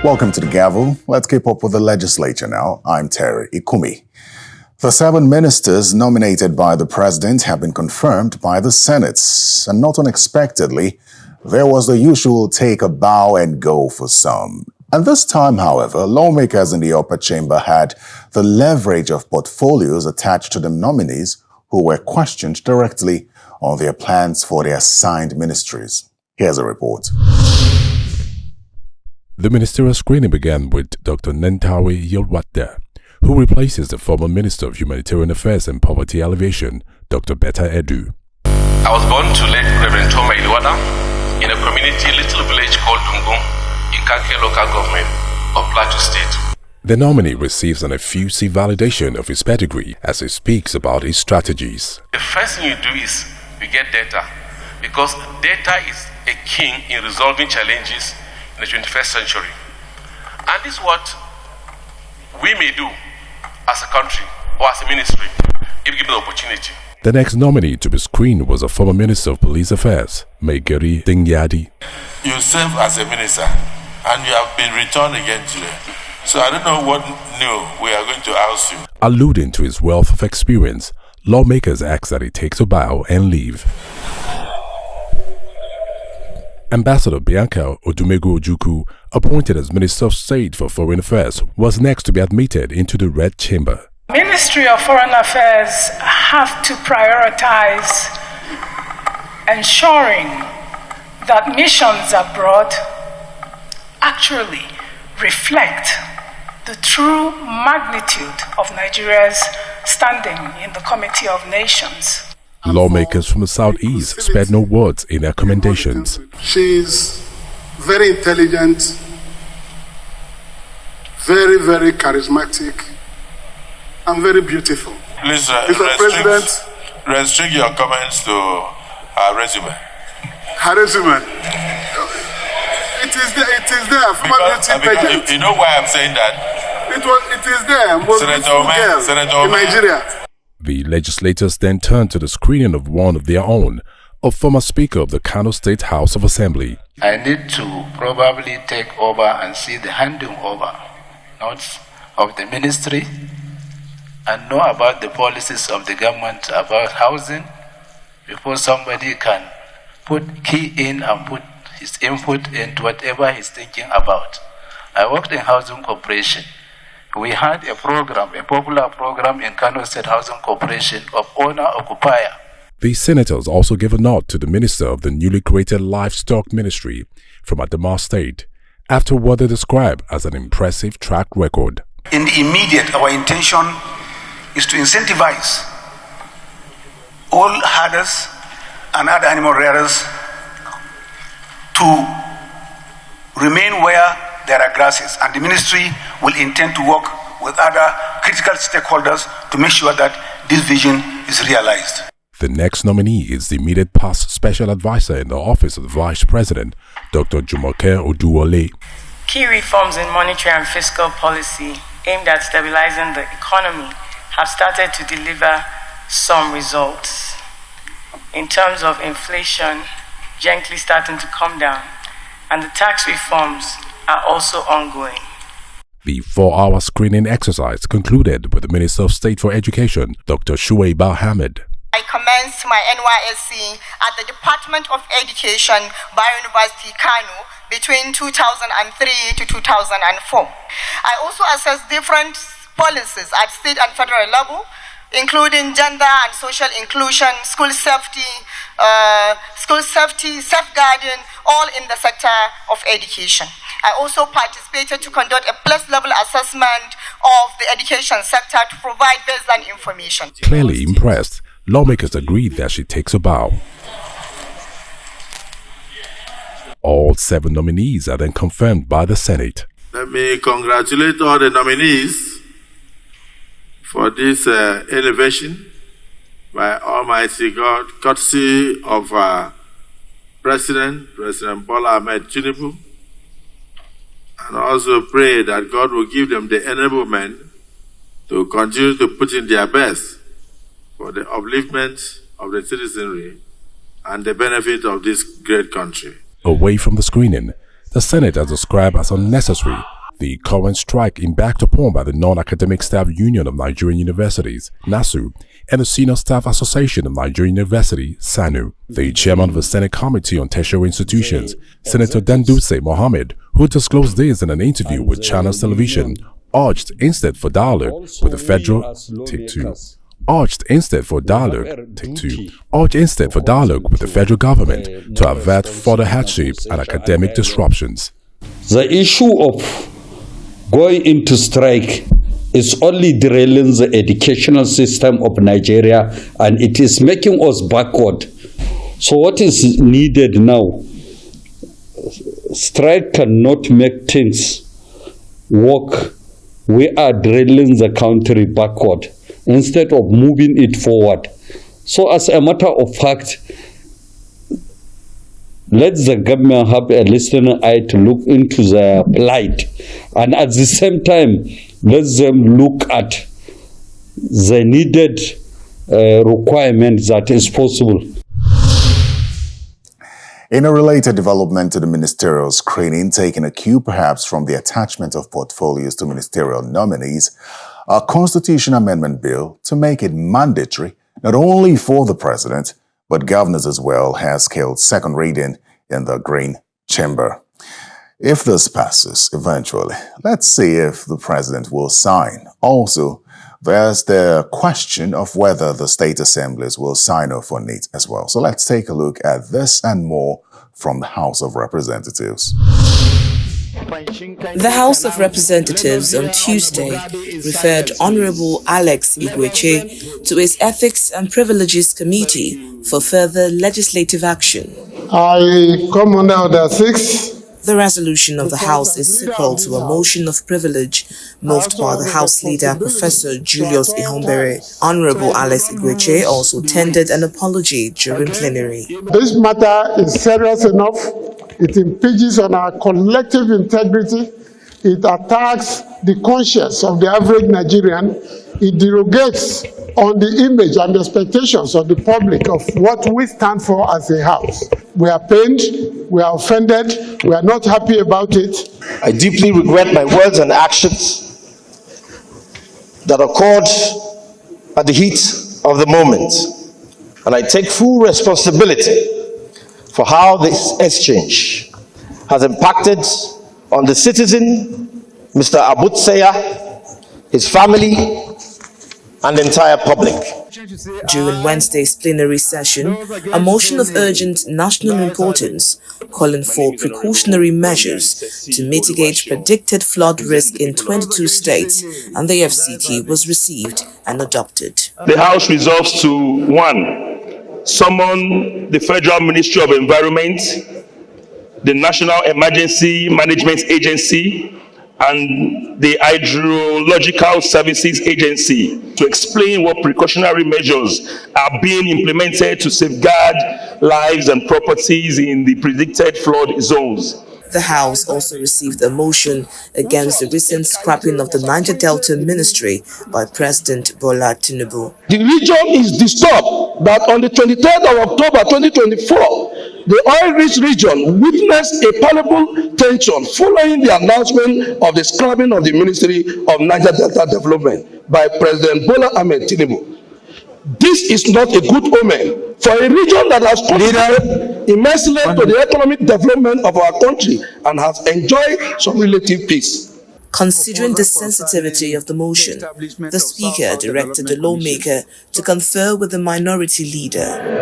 Welcome to the Gavel. Let's keep up with the legislature now. I'm Terry Ikumi. The 7 ministers nominated by the president have been confirmed by the Senate. And not unexpectedly, there was the usual take a bow and go for some. And this time, however, lawmakers in the upper chamber had the leverage of portfolios attached to the nominees who were questioned directly on their plans for their assigned ministries. Here's a report. The ministerial screening began with Dr. Nentawe Yilwatda, who replaces the former Minister of Humanitarian Affairs and Poverty Alleviation, Dr. Betta Edu. I was born to late Reverend Toma Iluada in a community little village called Dungum in Kake local government of Plateau State. The nominee receives an effusive validation of his pedigree as he speaks about his strategies. The first thing you do is you get data, because data is a king in resolving challenges in the 21st century. And this is what we may do as a country or as a ministry if given the opportunity. The next nominee to be screened was a former Minister of Police Affairs, Maigari Dingyadi. You serve as a minister and you have been returned again today. So I don't know what new we are going to ask you. Alluding to his wealth of experience, lawmakers ask that he takes a bow and leave. Ambassador Bianca Odumegu Ojukwu, appointed as Minister of State for Foreign Affairs, was next to be admitted into the Red Chamber. Ministry of Foreign Affairs have to prioritize ensuring that missions abroad actually reflect the true magnitude of Nigeria's standing in the Committee of Nations. Lawmakers from the southeast spared no words in their commendations. She's very intelligent, very, very charismatic, and very beautiful. Please restrict your comments to her resume. Her resume. It is there. Because you know why I'm saying that? It is there. Most beautiful girl in Nigeria. The legislators then turned to the screening of one of their own, a former Speaker of the Kano State House of Assembly. I need to probably take over and see the handing over notes of the ministry and know about the policies of the government about housing before somebody can put key in and put his input into whatever he's thinking about. I worked in Housing Corporation. We had a program, a popular program in Kano State Housing Corporation of owner-occupier. The senators also gave a nod to the minister of the newly created Livestock Ministry from Adamawa State, after what they described as an impressive track record. In the immediate, our intention is to incentivize all herders and other animal rearers to remain where there are grasses, and the ministry will intend to work with other critical stakeholders to make sure that this vision is realized. The next nominee is the immediate past special advisor in the office of the Vice President, Dr. Jumoke Oduwole. Key reforms in monetary and fiscal policy aimed at stabilizing the economy have started to deliver some results. In terms of inflation, gently starting to come down, and the tax reforms are also ongoing. The 4-hour screening exercise concluded with the Minister of State for Education, Dr. Shuaiba Hamid. I commenced my NYSC at the Department of Education, University Kano, between 2003 to 2004. I also assessed different policies at state and federal level, including gender and social inclusion, school safety, safeguarding, all in the sector of education. I also participated to conduct a place-level assessment of the education sector to provide baseline information. Clearly impressed, lawmakers agreed that she takes a bow. All 7 nominees are then confirmed by the Senate. Let me congratulate all the nominees for this elevation by Almighty God, courtesy of President Bola Ahmed Tinubu, and also pray that God will give them the enablement to continue to put in their best for the upliftment of the citizenry and the benefit of this great country. Away from the screening, the Senate has described as unnecessary the current strike embarked upon by the Non-Academic Staff Union of Nigerian Universities, NASU, and the Senior Staff Association of Nigerian University, SANU. The chairman of the Senate Committee on Tertiary Institutions, Senator Danduse Mohammed, who disclosed this in an interview with Channels Television, urged instead for dialogue with the federal urged instead for dialogue with the federal government to avert further hardship and academic disruptions. The issue of going into strike is only derailing the educational system of Nigeria, and it is making us backward. So what is needed now? Strike cannot make things work. We are derailing the country backward instead of moving it forward. So as a matter of fact, let the government have a listening eye to look into their plight, and at the same time, let them look at the needed requirement that is possible. In a related development to the ministerial screening, taking a cue perhaps from the attachment of portfolios to ministerial nominees, a constitution amendment bill to make it mandatory not only for the president, but governors as well, has scaled second reading in the Green Chamber. If this passes eventually, let's see if the president will sign. Also, there's the question of whether the state assemblies will sign off on it as well. So let's take a look at this and more from the House of Representatives. The House of Representatives on Tuesday referred Honorable Alex Igweche to its Ethics and Privileges Committee for further legislative action. I come under Order 6. The resolution of the House is sequel to a motion of privilege moved by the House Leader, Professor Julius Ihombere. Honorable Alex Igweche also tendered an apology during plenary. This matter is serious enough. It impinges on our collective integrity. It attacks the conscience of the average Nigerian. It derogates on the image and expectations of the public of what we stand for as a house. We are pained, we are offended, we are not happy about it. I deeply regret my words and actions that occurred at the heat of the moment, and I take full responsibility for how this exchange has impacted on the citizen, Mr. Abutseya, his family, and the entire public. During Wednesday's plenary session, a motion of urgent national importance calling for precautionary measures to mitigate predicted flood risk in 22 states and the FCT was received and adopted. The House resolves to 1. Summon the Federal Ministry of Environment, the National Emergency Management Agency, and the Hydrological Services Agency to explain what precautionary measures are being implemented to safeguard lives and properties in the predicted flood zones. The House also received a motion against the recent scrapping of the Niger Delta Ministry by President Bola Tinubu. The region is disturbed that on the 23rd of October 2024, the oil-rich region witnessed a palpable tension following the announcement of the scrapping of the Ministry of Niger Delta Development by President Bola Ahmed Tinubu. This is not a good omen for a region that has contributed immensely to the economic development of our country and has enjoyed some relative peace. Considering the sensitivity of the motion, the Speaker directed the lawmaker to confer with the minority leader.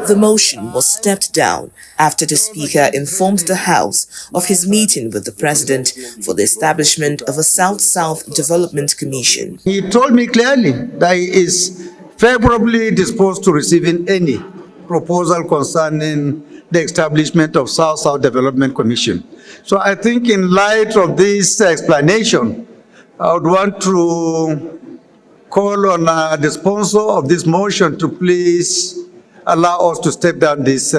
The motion was stepped down after the Speaker informed the House of his meeting with the President for the establishment of a South-South Development Commission. He told me clearly that he is favorably disposed to receiving any proposal concerning the establishment of South-South Development Commission. So I think in light of this explanation, I would want to call on the sponsor of this motion to please allow us to step down this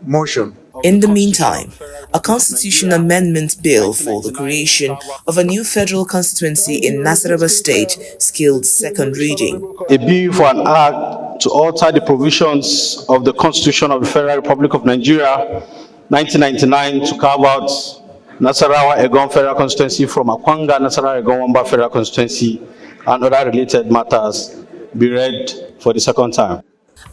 motion. In the meantime, a constitution amendment bill for the creation of a new federal constituency in Nasarawa State scaled second reading. A bill for an act to alter the provisions of the Constitution of the Federal Republic of Nigeria 1999 to carve out Nasarawa Egon Federal Constituency from Akwanga Nasarawa Egon Wamba Federal Constituency and other related matters be read for the second time.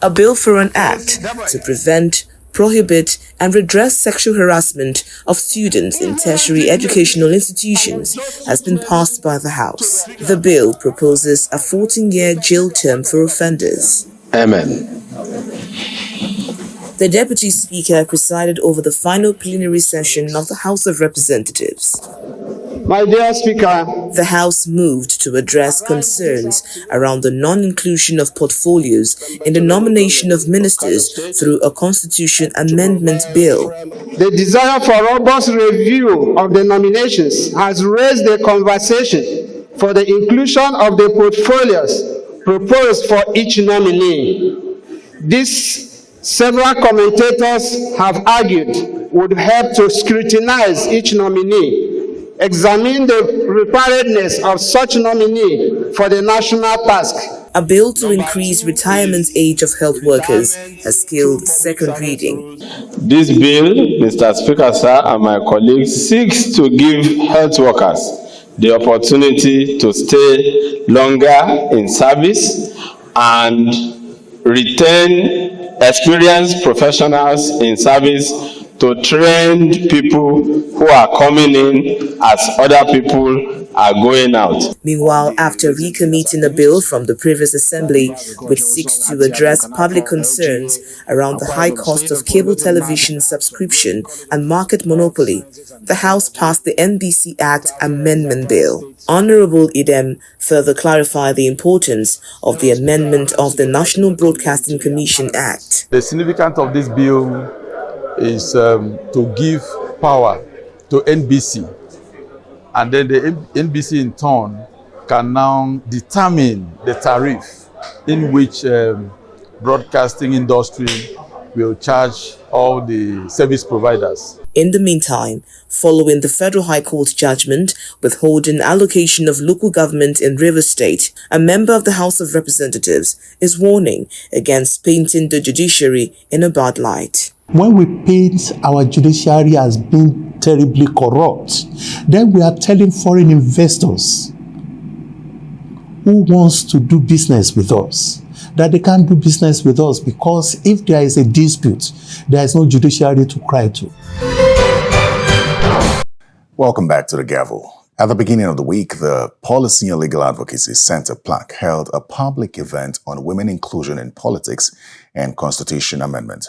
A bill for an act to prevent, prohibit, and redress sexual harassment of students in tertiary educational institutions has been passed by the House. The bill proposes a 14-year jail term for offenders. Amen. The Deputy Speaker presided over the final plenary session of the House of Representatives. My dear Speaker, the House moved to address concerns around the non-inclusion of portfolios in the nomination of ministers through a constitution amendment bill. The desire for robust review of the nominations has raised the conversation for the inclusion of the portfolios proposed for each nominee. This, several commentators have argued, would help to scrutinize each nominee, examine the preparedness of such nominee for the national task. A bill to increase retirement age of health workers has scaled second reading. This bill, Mr. Speaker, sir, and my colleagues, seeks to give health workers the opportunity to stay longer in service and retain experienced professionals in service to train people who are coming in as other people are going out. Meanwhile, after recommitting a bill from the previous assembly which seeks to address public concerns around the high cost of cable television subscription and market monopoly, the House passed the NBC Act Amendment Bill. Honorable Idem further clarified the importance of the amendment of the National Broadcasting Commission Act. The significance of this bill is to give power to NBC, and then the NBC in turn can now determine the tariff in which broadcasting industry will charge all the service providers. In the meantime, following the Federal High Court judgment withholding allocation of local government in Rivers State, a member of the House of Representatives is warning against painting the judiciary in a bad light. When we paint our judiciary as being terribly corrupt, then we are telling foreign investors who wants to do business with us that they can't do business with us because if there is a dispute, there is no judiciary to cry to. Welcome back to the Gavel. At the beginning of the week, the Policy and Legal Advocacy Center PLAC held a public event on women inclusion in politics and constitution amendment.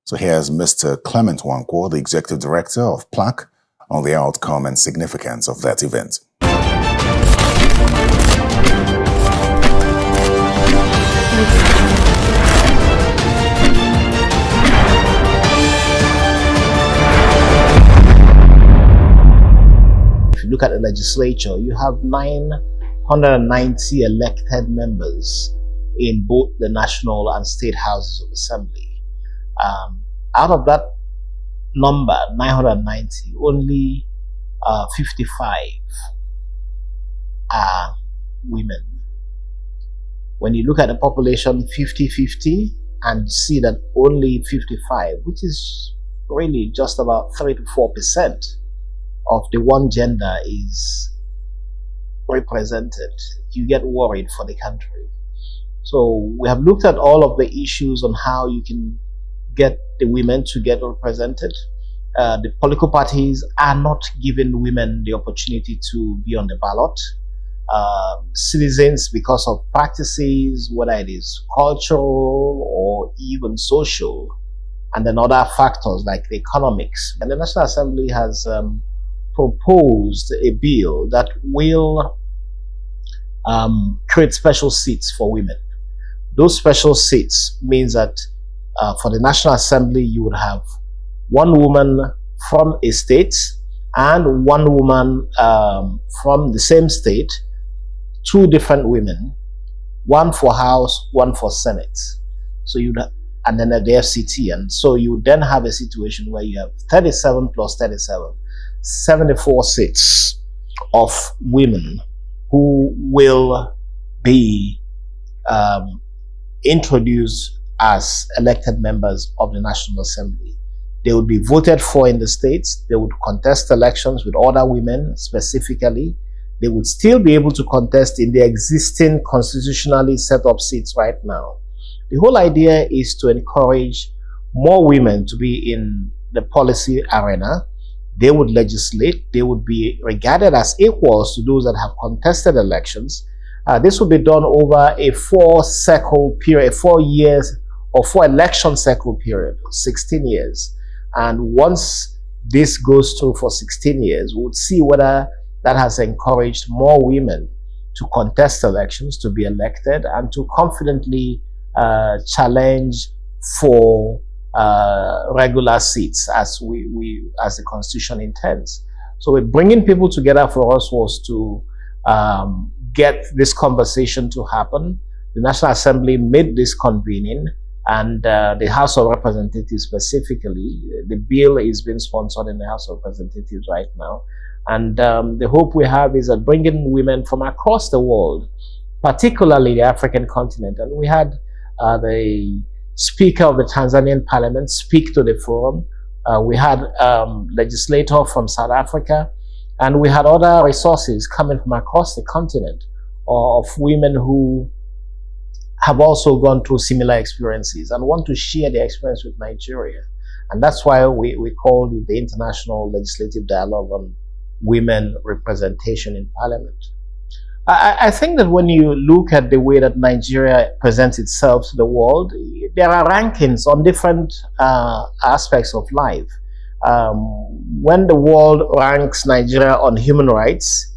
So here's Mr. Clement Wankwo, the Executive Director of PLAC, on the outcome and significance of that event. If you look at the legislature, you have 990 elected members in both the national and state houses of assembly. Out of that number, 990, only 55 are women. When you look at the population 50-50 and see that only 55, which is really just about 3 to 4% of the one gender is represented, you get worried for the country. So we have looked at all of the issues on how you can get the women to get represented. The political parties are not giving women the opportunity to be on the ballot. Citizens, because of practices, whether it is cultural or even social, and then other factors like the economics. And the National Assembly has proposed a bill that will create special seats for women. Those special seats means that for the National Assembly, you would have one woman from a state and one woman from the same state, two different women, one for House, one for Senate. So you'd and then at the FCT, and so you then have a situation where you have 37 plus 37, 74 seats of women who will be introduced as elected members of the National Assembly. They would be voted for in the states. They would contest elections with other women specifically. They would still be able to contest in the existing constitutionally set up seats right now. The whole idea is to encourage more women to be in the policy arena. They would legislate. They would be regarded as equals to those that have contested elections. This would be done over a 4-cycle period, 4 years or 4 election cycle period, 16 years. And once this goes through for 16 years, we'll see whether that has encouraged more women to contest elections, to be elected, and to confidently challenge for regular seats as as the Constitution intends. So we're bringing people together. For us was to get this conversation to happen. The National Assembly made this convening, and the House of Representatives specifically, the bill is being sponsored in the House of Representatives right now. And the hope we have is that bringing women from across the world, particularly the African continent, and we had the Speaker of the Tanzanian Parliament speak to the forum. We had legislator from South Africa, and we had other resources coming from across the continent of women who have also gone through similar experiences and want to share their experience with Nigeria. And that's why we call it the International Legislative Dialogue on Women Representation in Parliament. I think that when you look at the way that Nigeria presents itself to the world, there are rankings on different aspects of life. When the world ranks Nigeria on human rights,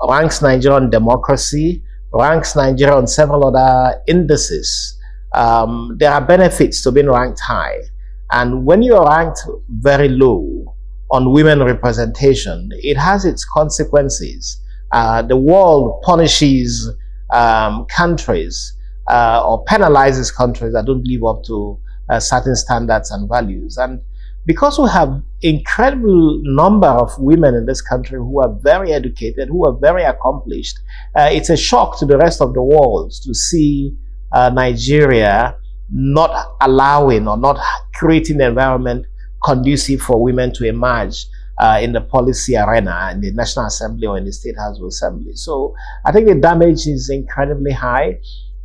ranks Nigeria on democracy, ranks Nigeria on several other indices, there are benefits to being ranked high. And when you are ranked very low on women representation, it has its consequences. The world punishes countries or penalizes countries that don't live up to certain standards and values. And because we have incredible number of women in this country who are very educated, who are very accomplished, it's a shock to the rest of the world to see Nigeria not allowing or not creating the environment conducive for women to emerge in the policy arena, in the National Assembly or in the State House of Assembly. So I think the damage is incredibly high.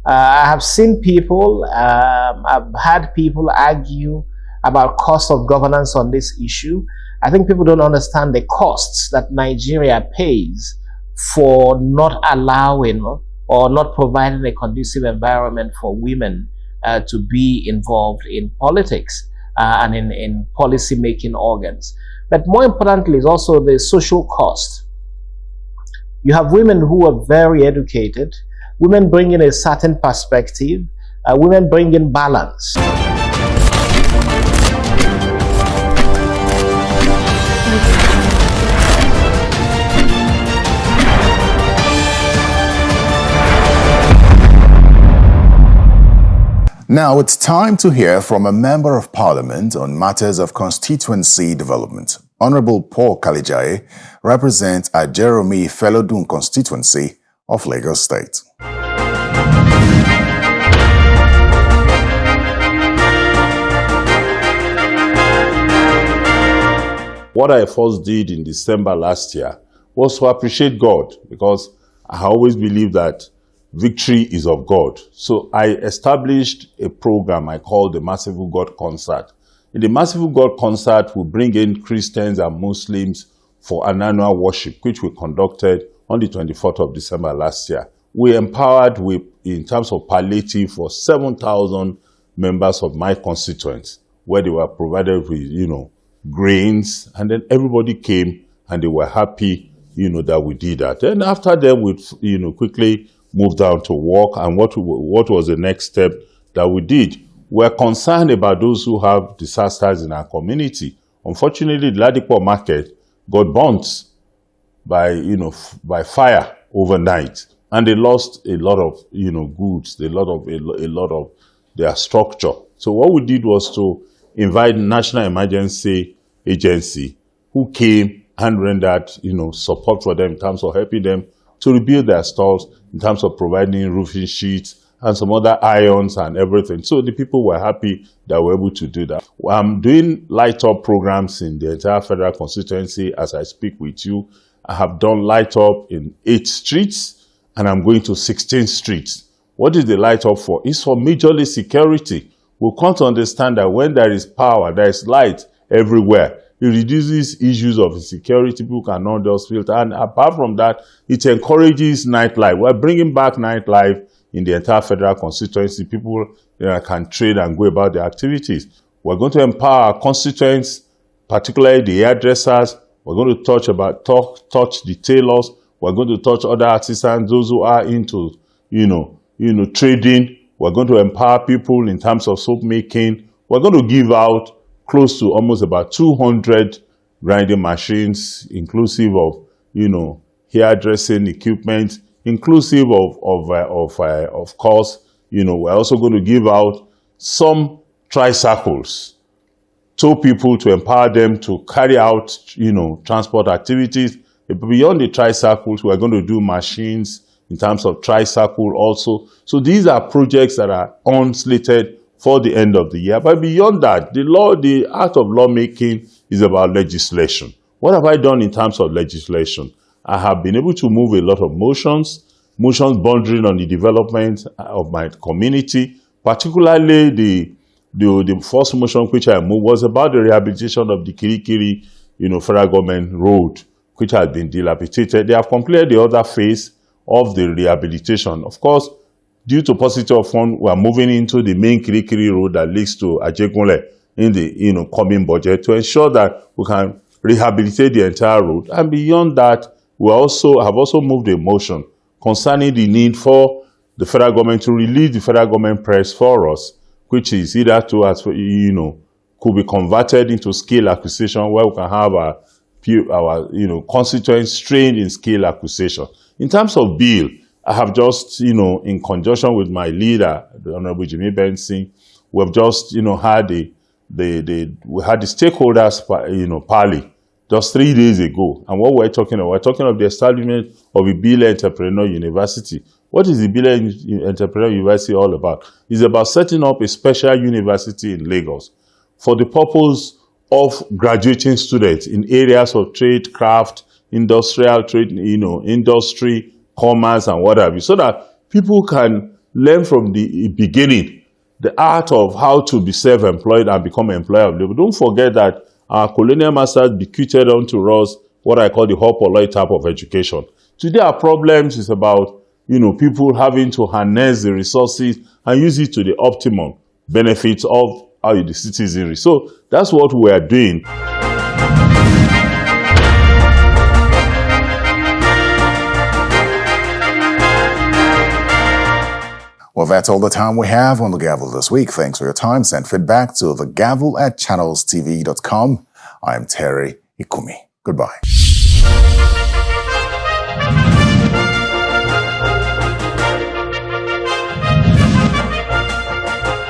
I have seen people, I've had people argue about cost of governance on this issue. I think people don't understand the costs that Nigeria pays for not allowing or not providing a conducive environment for women to be involved in politics and in policy-making organs. But more importantly is also the social cost. You have women who are very educated, women bring in a certain perspective, women bring in balance. Now it's time to hear from a Member of Parliament on matters of constituency development. Honorable Paul Kalijaye represents Ajeromi Felodun constituency of Lagos State. What I first did in December last year was to appreciate God, because I always believe that victory is of God. So I established a program I called the Merciful God Concert. In the Merciful God Concert, we bring in Christians and Muslims for an annual worship, which we conducted on the 24th of December last year. We empowered, in terms of palliative, for 7,000 members of my constituents, where they were provided with, grains, and then everybody came and they were happy, that we did that. And after that, we, quickly moved down to work. And what was the next step that we did? We're concerned about those who have disasters in our community. Unfortunately, the Ladipo market got burnt by fire overnight, and they lost a lot of goods, a lot of their structure. So what we did was to invite National Emergency Agency, who came and rendered support for them in terms of helping them to rebuild their stores, in terms of providing roofing sheets and some other ions and everything. So the people were happy that we were able to do that. I'm doing light-up programs in the entire federal constituency as I speak with you. I have done light-up in 8 streets, and I'm going to 16 streets. What is the light-up for? It's for majorly security. We come to understand that when there is power, there is light everywhere. It reduces issues of insecurity. People cannot just filter. And apart from that, it encourages nightlife. We're bringing back nightlife in the entire federal constituency. People can trade and go about their activities. We're going to empower our constituents, particularly the hairdressers. We're going to touch the tailors. We're going to touch other artisans, those who are into, trading. We're going to empower people in terms of soap making. We're going to give out close to almost about 200 grinding machines, inclusive of, hairdressing equipment, inclusive of course, we're also going to give out some tricycles, tow people to empower them to carry out, transport activities. Beyond the tricycles, we're going to do machines in terms of tricycle also. So these are projects that are unslated for the end of the year. But beyond that, the art of lawmaking is about legislation. What have I done in terms of legislation? I have been able to move a lot of motions bordering on the development of my community. Particularly the first motion which I moved was about the rehabilitation of the Kirikiri, federal government road, which has been dilapidated. They have completed the other phase of the rehabilitation. Of course, due to paucity of funds, we are moving into the main Kirikiri road that leads to Ajegunle in the coming budget to ensure that we can rehabilitate the entire road. And beyond that, we have also moved a motion concerning the need for the federal government to release the federal government press for us, which is either could be converted into skill acquisition, where we can have our constituents trained in skill acquisition. In terms of bill, I have just, in conjunction with my leader, the Honorable Jimmy Benson, we have just, had the stakeholders, parley just 3 days ago. And what we're talking about, we're talking of the establishment of a Bill Entrepreneur University. What is the Bill Entrepreneur University all about? It's about setting up a special university in Lagos for the purpose of graduating students in areas of trade, craft, industrial trade, industry, commerce, and what have you, so that people can learn from the beginning the art of how to be self-employed and become employable. Don't forget that our colonial masters bequeathed unto us what I call the Hopoloi type of education. Today, our problems is about people having to harness the resources and use it to the optimum benefits of the citizenry. So that's what we are doing. Well, that's all the time we have on The Gavel this week. Thanks for your time. Send feedback to thegavel@channelstv.com. I'm Terry Ikumi. Goodbye.